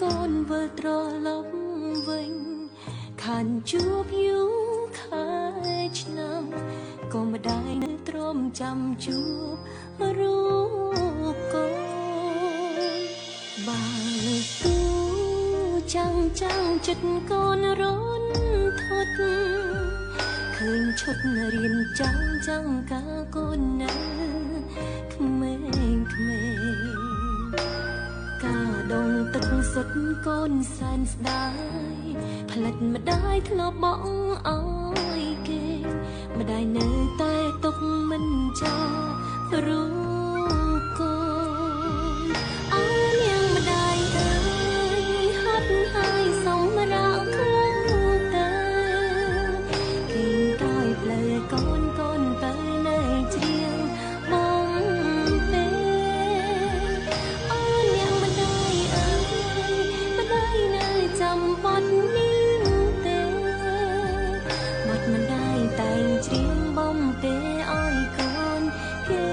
កូនវិលត្រឡប់វិញខានជួបយូរខែឆ្នាំក៏មិនដែរនៅទ្រាំចាំជួបរូបកូនបើទូចាំចិត្តកូនរនធត់ឃើញឈុតរៀនចាំកាកូននៅក្មេងកាដងទឹកសុទ្ធកូនសែនស្ដាយផ្លិចម្ដាយធ្លាប់បងអើយគេម្ដាយនៅតែទុកមិនចោលរូបកូនអើនាងម្ដាយអើយហត់ហើយសម្រាប់គ្រូទៅគេតែផ្លូវកូនទៅនៅជ្រៀងបងទេអើនាងម្ដាយអើយម្ដាយនៅចាំបត់នេះទេបាត់ម្ដាយតែងជ្រៀងបងទេអើយកូនគេ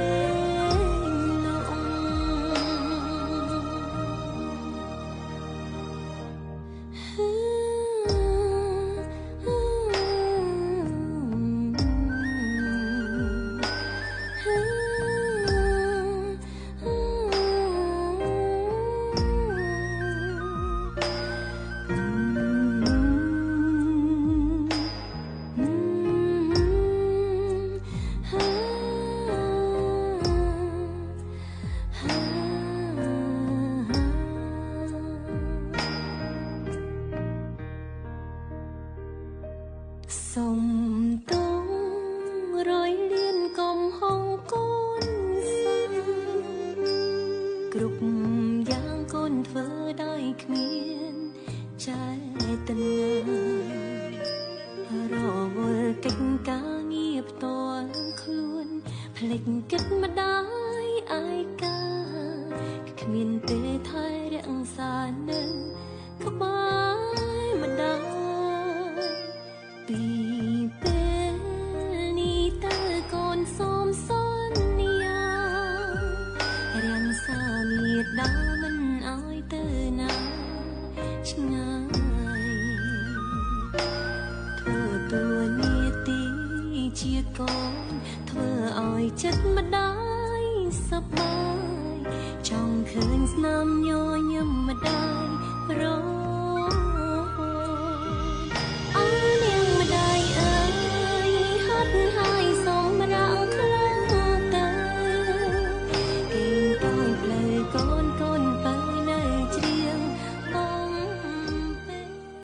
សុំតងរយលៀនកុំហងកូនសិនគ្រប់យ៉ាងកូនធ្វើដោយគ្មានចេតនារវល់កិច្ចការងារផ្ទាល់ខ្លួនភ្លេចគិតម្ដាយឯកាគ្មានទេថែរក្សានៅក្បែរម្ដាយពីពេលនេះតើកូនសូមសន្យារាំងសាមេដាមិនអើយទៅណាឆ្ងាយធ្វើតួនាទីជាកូនធ្វើឲ្យចិត្តម្ដាយសប្បាយចង់ឃើញស្នាមញញឹមម្ដាយរ